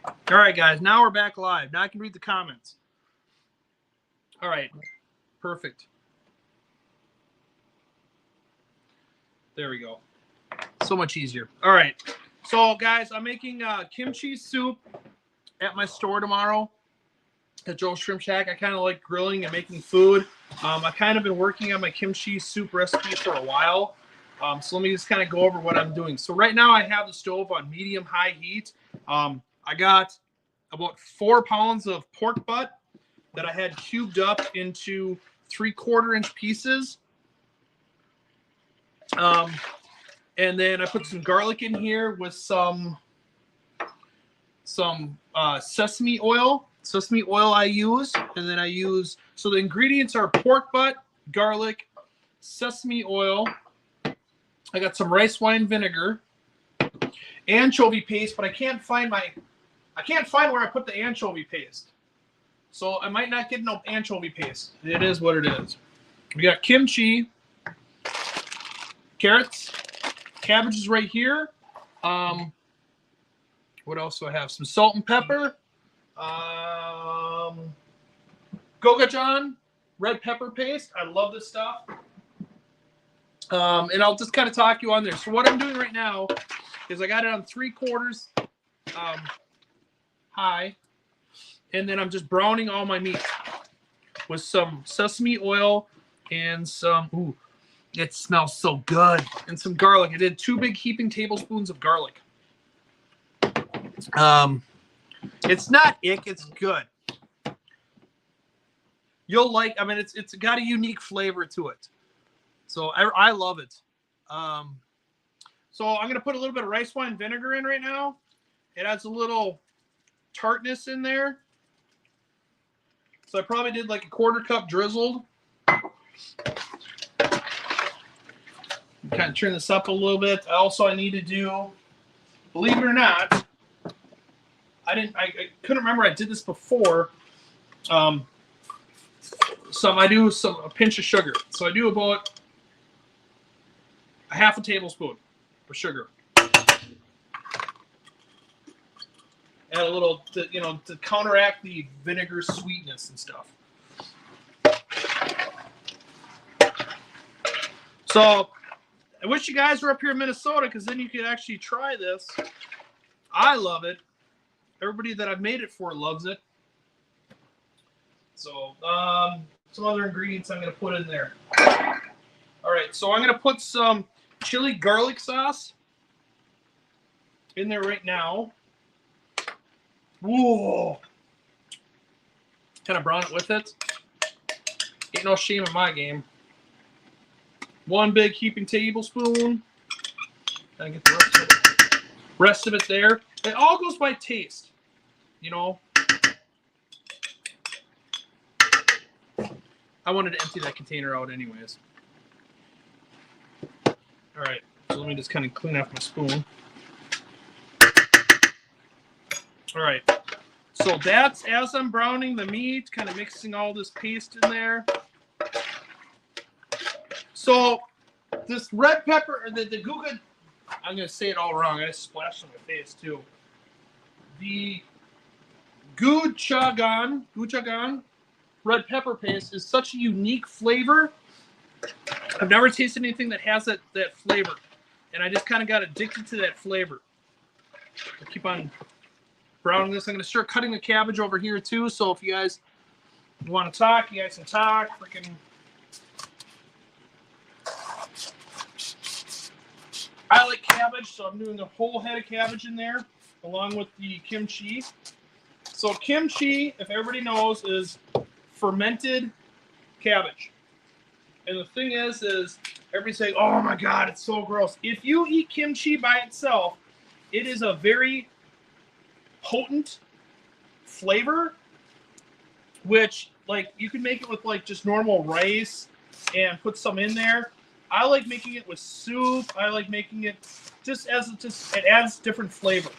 All right, guys. Now we're back live. Now I can read the comments. All right. Perfect. There we go. So much easier. All right. So, guys, I'm making kimchi soup at my store tomorrow at Joe's Shrimp Shack. I kind of like grilling and making food. I kind of been working on my kimchi soup recipe for a while. So let me just kind of go over what I'm doing. So right now I have the stove on medium-high heat. I got about 4 pounds of pork butt that I had cubed up into 3/4-inch pieces. And then I put some garlic in here with some sesame oil. Sesame oil I use, and then I use, so the ingredients are pork butt, garlic, sesame oil. I got some rice wine vinegar, anchovy paste, but I can't find where I put the anchovy paste. So I might not get no anchovy paste. It is what it is. We got kimchi, carrots, cabbages right here. What else do I have? Some salt and pepper. Gochujang, red pepper paste. I love this stuff. And I'll just kind of talk you on there. So what I'm doing right now is I got it on 3/4 high, and then I'm just browning all my meat with some sesame oil and some, ooh, it smells so good, and some garlic. I did 2 big heaping tablespoons of garlic. It's not ick, it's good. You'll like, I mean, it's got a unique flavor to it. So I love it. So I'm going to put a little bit of rice wine vinegar in right now. It adds a little tartness in there. So I probably did like a 1/4 cup drizzled. Kind of turn this up a little bit. Also, I need to do, believe it or not, I couldn't remember I did this before. I do a pinch of sugar. So I do about a 1/2 tablespoon of sugar. Add a little, to counteract the vinegar sweetness and stuff. So I wish you guys were up here in Minnesota, because then you could actually try this. I love it. Everybody that I've made it for loves it. So some other ingredients I'm going to put in there. All right, so I'm going to put some chili garlic sauce in there right now. Whoa. Kind of brown it with it. Ain't no shame in my game. 1 big heaping tablespoon. Gotta get the rest of it there. It all goes by taste, I wanted to empty that container out anyways. All right, so let me just kind of clean off my spoon. All right, so that's as I'm browning the meat, kind of mixing all this paste in there. So this red pepper, or the gochujang, I'm going to say it all wrong. I just splashed on my face too. The gochujang red pepper paste is such a unique flavor. I've never tasted anything that has that flavor. And I just kind of got addicted to that flavor. I'll keep on browning this. I'm going to start cutting the cabbage over here too. So if you guys want to talk, you guys can talk. Freaking, I like cabbage, so I'm doing a whole head of cabbage in there, along with the kimchi. So kimchi, if everybody knows, is fermented cabbage. And the thing is everybody's saying, oh my God, it's so gross. If you eat kimchi by itself, it is a very potent flavor, which, like, you can make it with, like, just normal rice and put some in there. I like making it with soup. I like making it just it adds different flavor.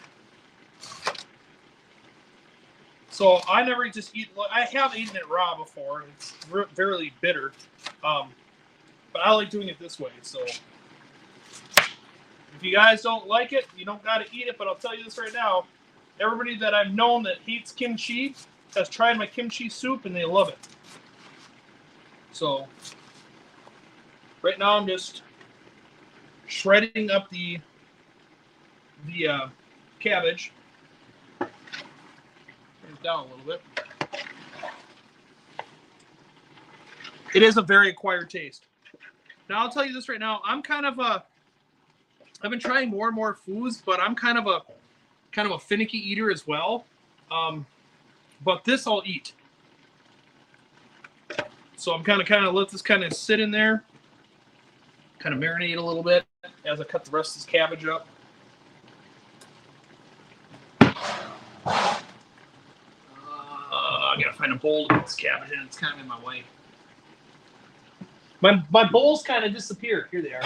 So I never just eat. I have eaten it raw before. It's very bitter, but I like doing it this way. So if you guys don't like it, you don't got to eat it. But I'll tell you this right now: everybody that I've known that hates kimchi has tried my kimchi soup and they love it. So right now I'm just shredding up the cabbage. Bring it down a little bit. It is a very acquired taste. Now I'll tell you this right now. I'm kind of I've been trying more and more foods, but I'm kind of a finicky eater as well. But this I'll eat. So I'm kind of let this kind of sit in there, kind of marinate a little bit as I cut the rest of this cabbage up. I gotta find a bowl to put this cabbage in. It's kind of in my way. My bowls kind of disappeared. Here they are.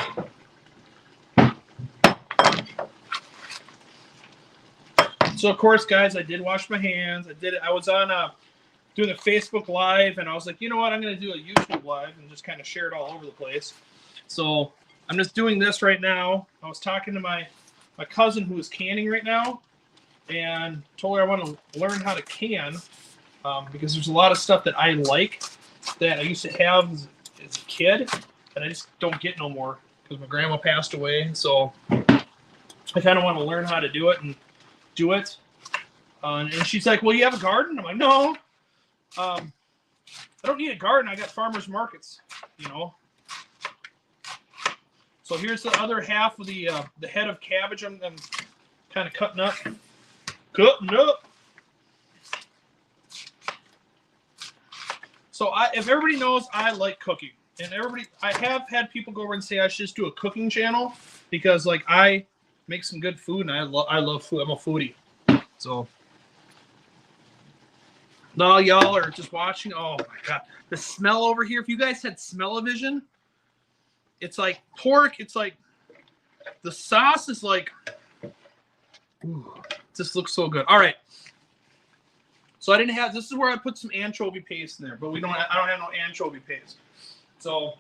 So of course, guys, I did wash my hands. I was on doing a Facebook Live, and I was like, you know what? I'm going to do a YouTube Live and just kind of share it all over the place. So I'm just doing this right now. I was talking to my cousin who is canning right now, and told her I want to learn how to can because there's a lot of stuff that I like that I used to have as a kid, and I just don't get no more because my grandma passed away. So I kind of want to learn how to do it and do it. And she's like, well, you have a garden? I'm like, no. I don't need a garden. I got farmers markets, you know. So here's the other half of the head of cabbage I'm kind of cutting up. So if everybody knows, I like cooking, and I have had people go over and say I should just do a cooking channel because like I make some good food and I love food. I'm a foodie. So no, y'all are just watching. Oh my god, the smell over here. If you guys had smell-o-vision, it's like pork. It's like the sauce is like. Ooh, this looks so good. All right. So I didn't have. This is where I put some anchovy paste in there, but I don't have no anchovy paste. So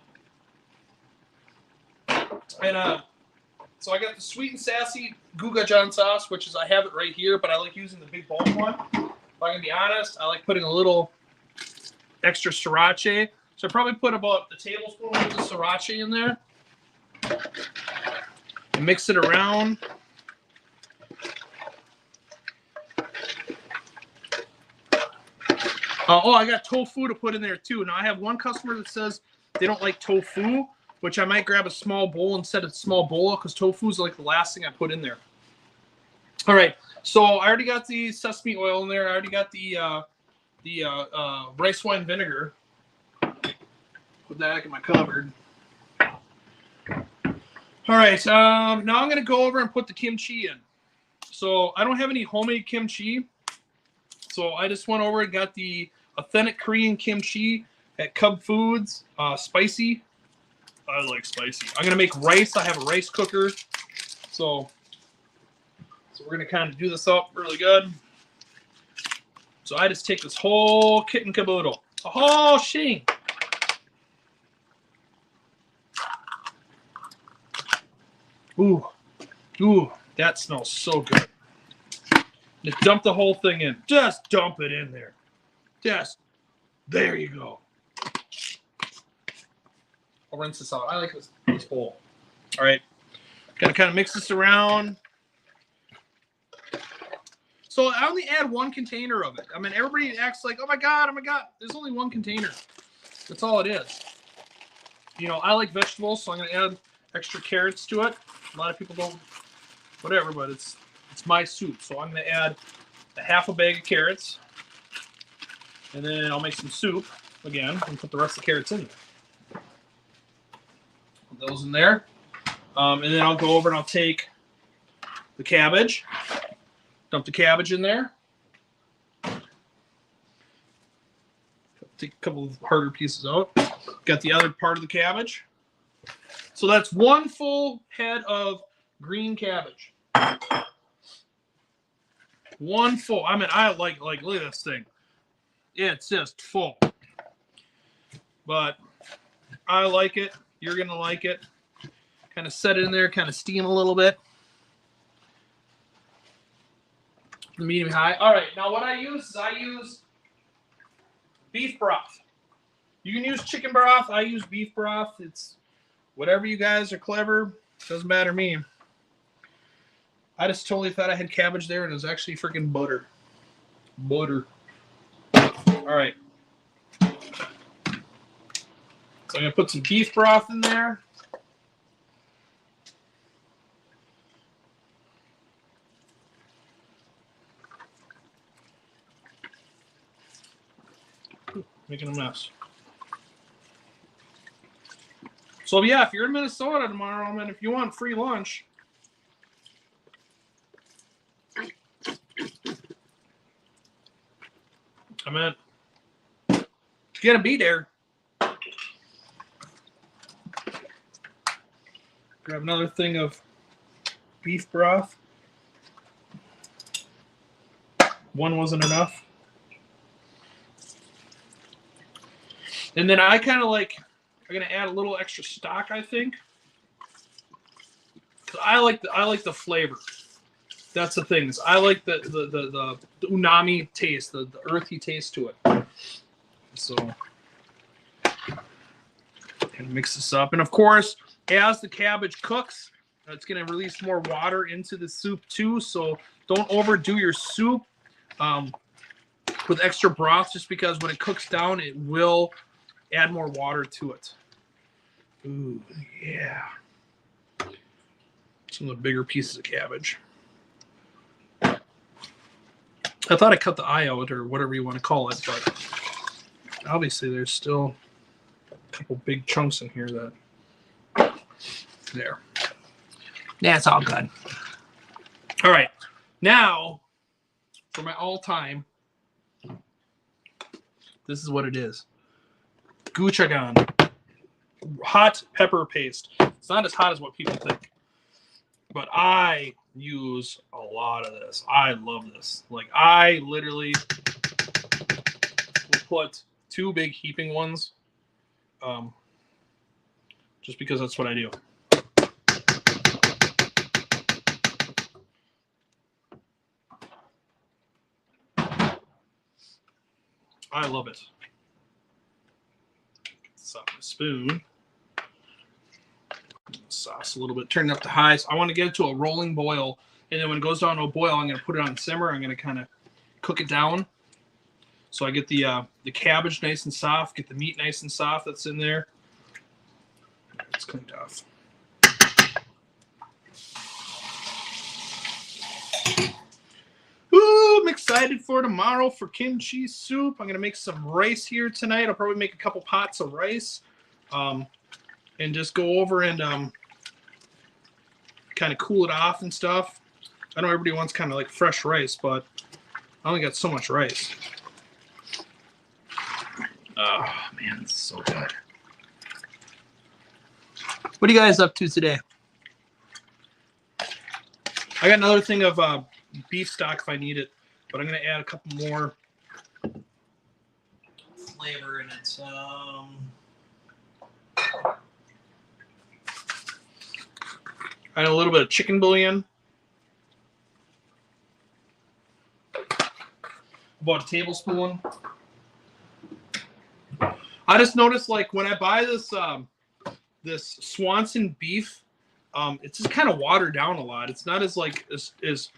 and so I got the sweet and sassy Gochujang sauce, which is I have it right here, but I like using the big bulk one. If I'm gonna be honest, I like putting a little extra sriracha. So I probably put about a tablespoon worth of sriracha in there and mix it around. I got tofu to put in there too. Now I have one customer that says they don't like tofu, which I might grab a small bowl instead of a small bowl because tofu is like the last thing I put in there. All right, so I already got the sesame oil in there. I already got the rice wine vinegar. Put that in my cupboard. All right, now I'm going to go over and put the kimchi in. So I don't have any homemade kimchi. So I just went over and got the authentic Korean kimchi at Cub Foods. Spicy. I like spicy. I'm going to make rice. I have a rice cooker. So we're going to kind of do this up really good. So I just take this whole kit and caboodle. Oh, shing. Ooh, that smells so good. Just dump the whole thing in. Just dump it in there. There you go. I'll rinse this out. I like this bowl. All right. Gotta kind of mix this around. So I only add one container of it. I mean, everybody acts like, oh my God. There's only one container. That's all it is. You know, I like vegetables, so I'm going to add extra carrots to it. A lot of people don't, whatever, but it's my soup. So I'm going to add a half a bag of carrots. And then I'll make some soup again and put the rest of the carrots in there. Put those in there. And then I'll go over and I'll take the cabbage. Dump the cabbage in there. Take a couple of harder pieces out. Got the other part of the cabbage. So that's one full head of green cabbage. One full. I mean, I like look at this thing. It's just full. But I like it. You're going to like it. Kind of set it in there, kind of steam a little bit. Medium high. All right. Now what I use is I use beef broth. You can use chicken broth. I use beef broth. It's whatever you guys are clever. Doesn't matter to me. I just totally thought I had cabbage there, and it was actually freaking butter. Butter. All right. So I'm going to put some beef broth in there. Making a mess. So yeah, if you're in Minnesota tomorrow, man, if you want free lunch, I mean, it's gonna be there. Grab another thing of beef broth. One wasn't enough. And then I kind of like, I'm gonna add a little extra stock, I think. I like the flavor. That's the thing. I like the umami taste, the earthy taste to it. So, and mix this up. And of course, as the cabbage cooks, it's going to release more water into the soup too. So don't overdo your soup with extra broth, just because when it cooks down, it will add more water to it. Ooh, yeah. Some of the bigger pieces of cabbage. I thought I cut the eye out, or whatever you want to call it, but obviously there's still a couple big chunks in here that there. That's all good. All right. Now, for my all-time, this is what it is. Gochujang. Hot pepper paste. It's not as hot as what people think. But I use a lot of this. I love this. Like, I literally will put 2 big heaping ones, just because that's what I do. I love it. Get this off my spoon. Sauce a little bit, turn it up to high. So I want to get it to a rolling boil, and then when it goes down to a boil, I'm going to put it on simmer. I'm going to kind of cook it down, so I get the cabbage nice and soft, get the meat nice and soft that's in there. It's cleaned off. Ooh, I'm excited for tomorrow for kimchi soup. I'm going to make some rice here tonight. I'll probably make a couple pots of rice, and just go over and kind of cool it off and stuff. I know everybody wants kind of like fresh rice, but I only got so much rice. Oh, man, this is so good. What are you guys up to today? I got another thing of beef stock if I need it, but I'm going to add a couple more flavor in it. Add a little bit of chicken bouillon. About a tablespoon. I just noticed, like, when I buy this this Swanson beef, it's just kind of watered down a lot. It's not as like as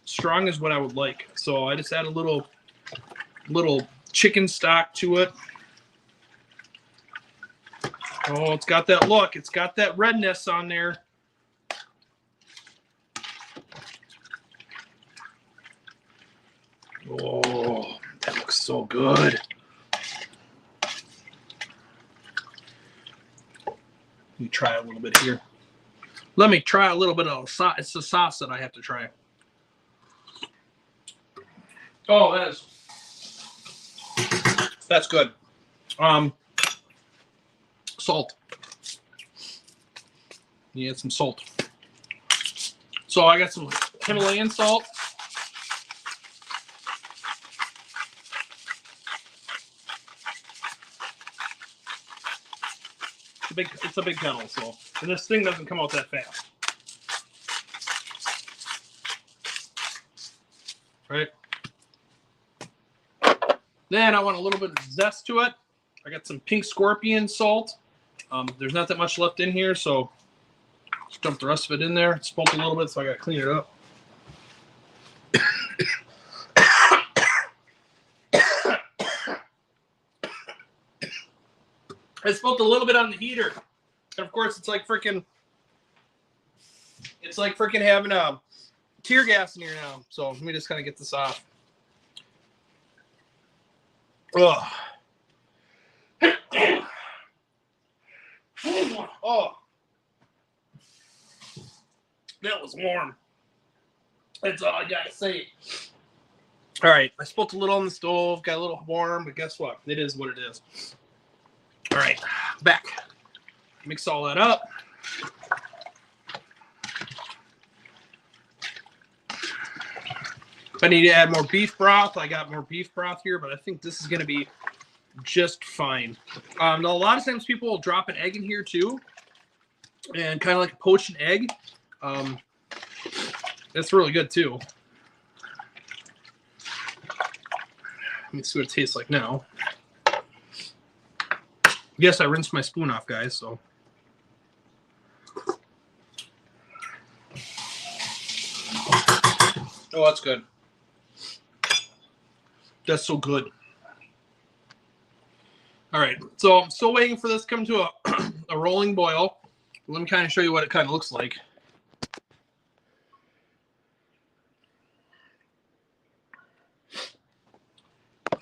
strong as what I would like. So I just add a little chicken stock to it. Oh, it's got that look. It's got that redness on there. Oh, that looks so good. Let me try a little bit here. Let me try a little bit of sauce. It's the sauce that I have to try. Oh, that's good. Salt. You add some salt. So I got some Himalayan salt. It's a big kettle, so, and this thing doesn't come out that fast. right? Then I want a little bit of zest to it. I got some pink scorpion salt. There's not that much left in here, so just dump the rest of it in there. It smoked a little bit, so I got to clean it up. I smoked a little bit on the heater. And of course, it's like freaking having a tear gas in here now. So let me just kind of get this off. Ugh. Oh, that was warm. That's all I gotta say. All right, I smoked a little on the stove, got a little warm, but guess what? It is what it is. All right, back. Mix all that up. If I need to add more beef broth, I got more beef broth here, but I think this is going to be just fine. A lot of times people will drop an egg in here too, and kind of like a poached egg. That's really good too. Let me see what it tastes like now. Yes, I rinsed my spoon off, guys, so. Oh, that's good. That's so good. All right, so I'm still waiting for this to come to a rolling boil. Let me kind of show you what it kind of looks like.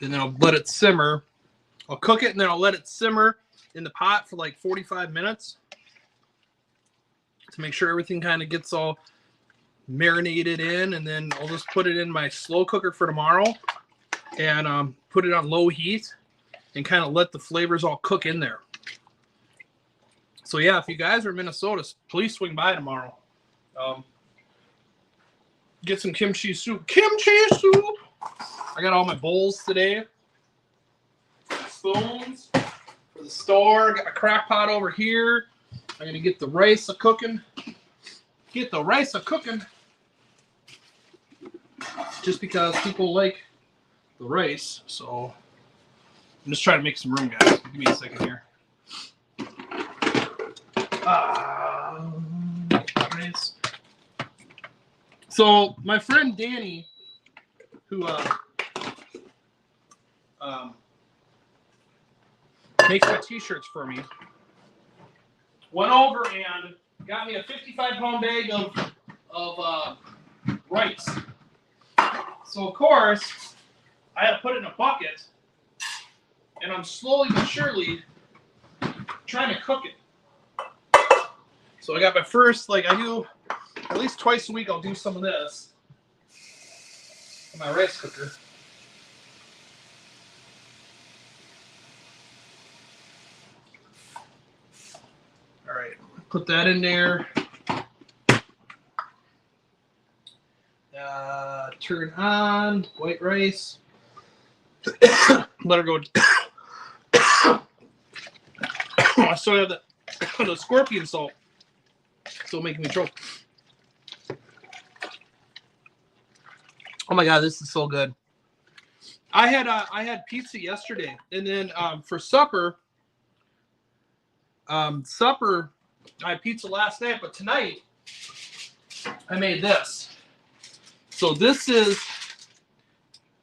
And then I'll let it simmer. I'll cook it, and then I'll let it simmer in the pot for like 45 minutes to make sure everything kind of gets all marinated in, and then I'll just put it in my slow cooker for tomorrow and put it on low heat and kind of let the flavors all cook in there. So yeah, if you guys are in Minnesota, please swing by tomorrow. Get some kimchi soup. Kimchi soup! I got all my bowls today. Spoons for the store. Got my crock pot over here. I'm going to get the rice a-cooking. Get the rice a-cooking. Just because people like the rice. So I'm just trying to make some room, guys. Give me a second here. Rice. So my friend Danny, who makes my t-shirts for me, went over and got me a 55-pound bag of rice. So of course, I had to put it in a bucket, and I'm slowly but surely trying to cook it. So I got my first, like I do at least twice a week, I'll do some of this in my rice cooker. All right, put that in there. Turn on white rice. Let her go. I still have the scorpion salt. Still making me choke. Oh my god, this is so good. I had pizza yesterday, and then for supper, I had pizza last night, but tonight I made this. So this is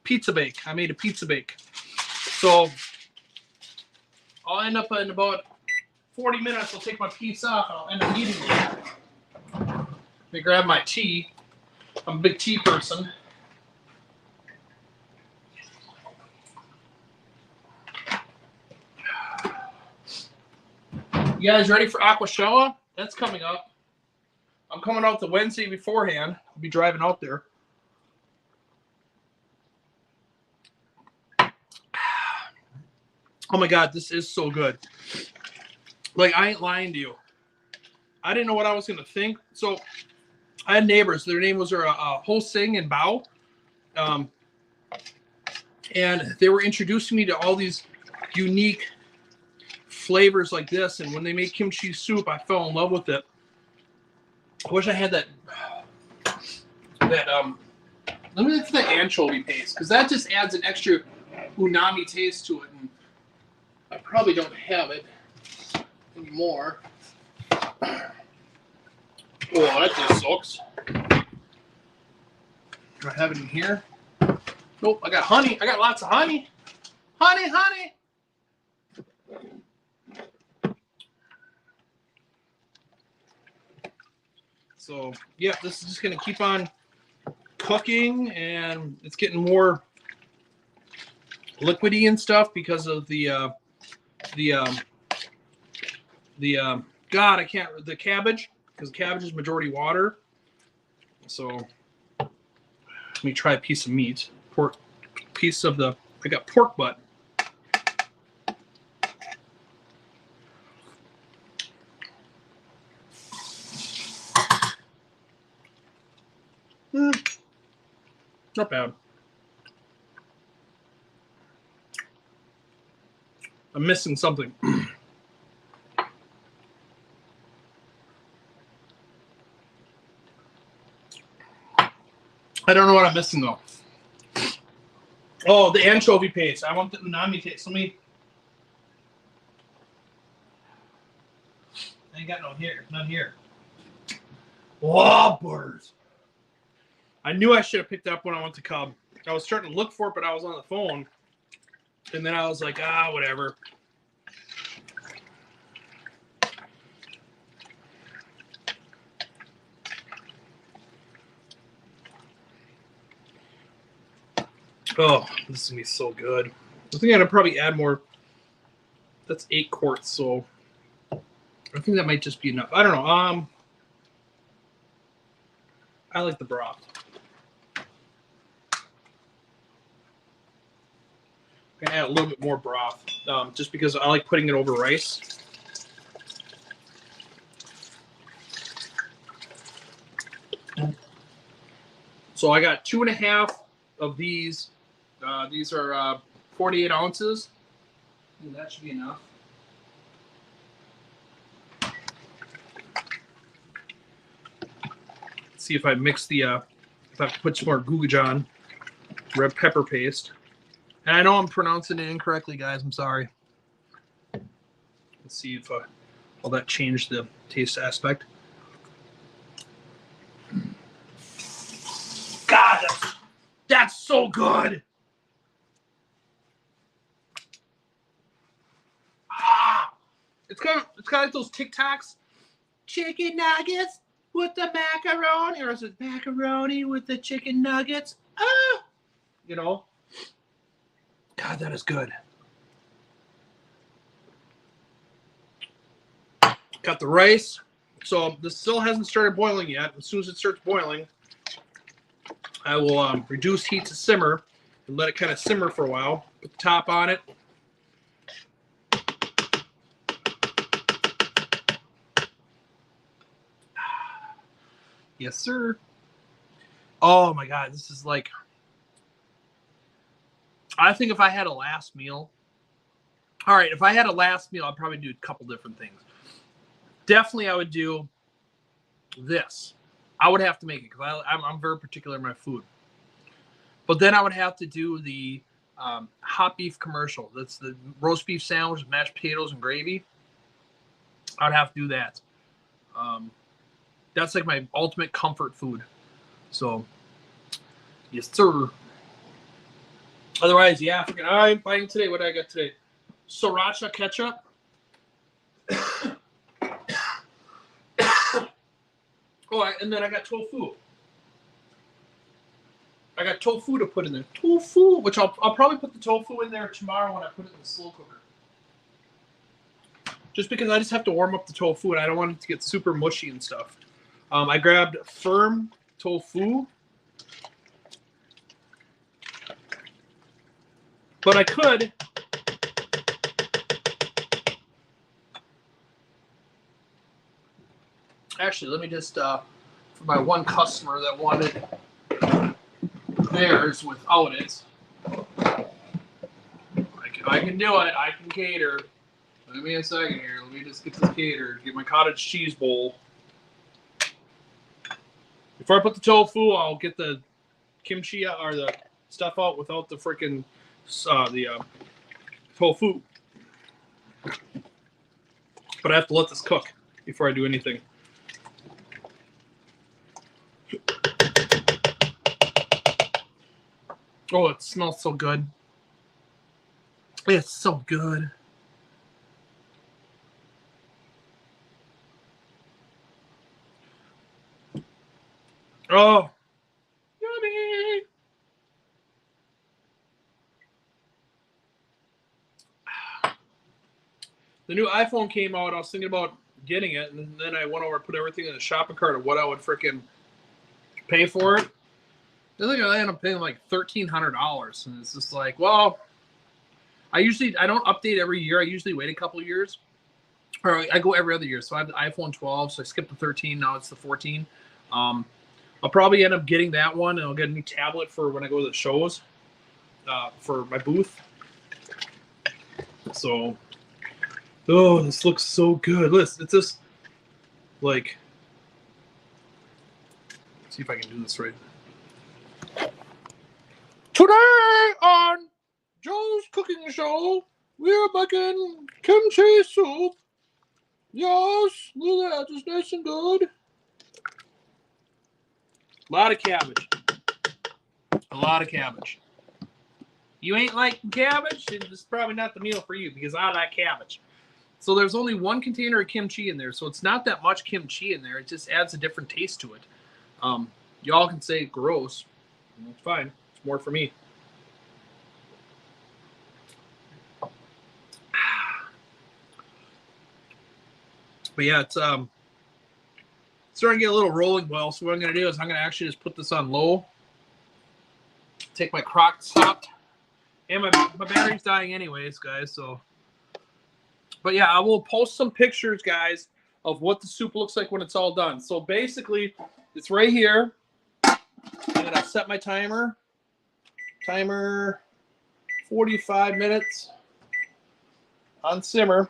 pizza bake. I made a pizza bake. So I'll end up in about 40 minutes. I'll take my piece off and I'll end up eating it. Let me grab my tea. I'm a big tea person. You guys ready for Aquashella? That's coming up. I'm coming out the Wednesday beforehand. I'll be driving out there. Oh my god, this is so good. Like, I ain't lying to you. I didn't know what I was going to think. So, I had neighbors. Their name was Ho Sing and Bao. And they were introducing me to all these unique flavors like this. And when they made kimchi soup, I fell in love with it. I wish I had that Let me look for the anchovy paste, because that just adds an extra umami taste to it, and I probably don't have it anymore. Oh, that just sucks. Do I have it in here? Nope, I got honey. I got lots of honey. Honey, honey. So, yeah, this is just going to keep on cooking, and it's getting more liquidy and stuff because of the cabbage, because cabbage is majority water. So let me try a piece of meat. I got pork butt. Not bad. I'm missing something. I don't know what I'm missing though. Oh, the anchovy paste. I want the umami taste. I ain't got none here. Whoppers. I knew I should have picked up when I went to Cub. I was starting to look for it, but I was on the phone. And then I was like, whatever. Oh, this is going to be so good. I think I'd probably add more. That's 8 quarts, so I think that might just be enough. I don't know. I like the broth. I'm going to add a little bit more broth, just because I like putting it over rice. So I got 2.5 of these. These are 48 ounces. And that should be enough. Let's see if I mix the, if I have to put some more gochujang, red pepper paste. And I know I'm pronouncing it incorrectly, guys. I'm sorry. Let's see if will that change the taste aspect. God, that's so good. It's kind of like those TikToks. Chicken nuggets with the macaroni, or is it macaroni with the chicken nuggets? You know. God, that is good. Got the rice. So this still hasn't started boiling yet. As soon as it starts boiling, I will reduce heat to simmer and let it kind of simmer for a while. Put the top on it. Yes, sir. Oh my God, this is like, I think if I had a last meal, all right, if I had a last meal, I'd probably do a couple different things. Definitely I would do this. I would have to make it because I'm very particular in my food. But then I would have to do the hot beef commercial. That's the roast beef sandwich, mashed potatoes, and gravy. I'd have to do that. That's like my ultimate comfort food. So, yes, sir. Otherwise, yeah, I'm buying today. What did I get today? Sriracha ketchup. Oh, and then I got tofu. I got tofu to put in there. Tofu, which I'll probably put the tofu in there tomorrow when I put it in the slow cooker. Just because I just have to warm up the tofu and I don't want it to get super mushy and stuff. I grabbed firm tofu. But I could. Actually, let me just, for my one customer that wanted theirs without it, I can do it. I can cater. Give me a second here. Let me just get this catered. Get my cottage cheese bowl. Before I put the tofu, I'll get the kimchi or the stuff out without the freaking tofu. But I have to let this cook before I do anything. Oh, it smells so good. It's so good. Oh, yummy. The new iPhone came out. I was thinking about getting it, and then I went over and put everything in the shopping cart of what I would freaking pay for it. I think I ended up paying like $1,300, and it's just like, well, I don't update every year. I usually wait a couple years, or I go every other year. So I have the iPhone 12, so I skipped the 13. Now it's the 14. I'll probably end up getting that one, and I'll get a new tablet for when I go to the shows for my booth. So, oh, this looks so good. Listen, it's just like, let's see if I can do this right. Today on Joe's Cooking Show, we're making kimchi soup. Yes, look at that, it's nice and good. A lot of cabbage. A lot of cabbage. You ain't liking cabbage? It's probably not the meal for you because I like cabbage. So there's only one container of kimchi in there, so it's not that much kimchi in there. It just adds a different taste to it. Y'all can say gross. It's fine. It's more for me. But yeah, it's starting to get a little rolling well. So what I'm going to do is I'm going to actually just put this on low. Take my crock stopped. And my battery's dying anyways, guys. So, but yeah, I will post some pictures, guys, of what the soup looks like when it's all done. So basically, it's right here. And then I set my timer. Timer 45 minutes on simmer.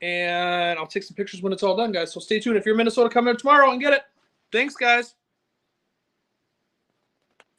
And I'll take some pictures when it's all done, guys. So stay tuned. If you're in Minnesota, come in tomorrow and get it. Thanks, guys.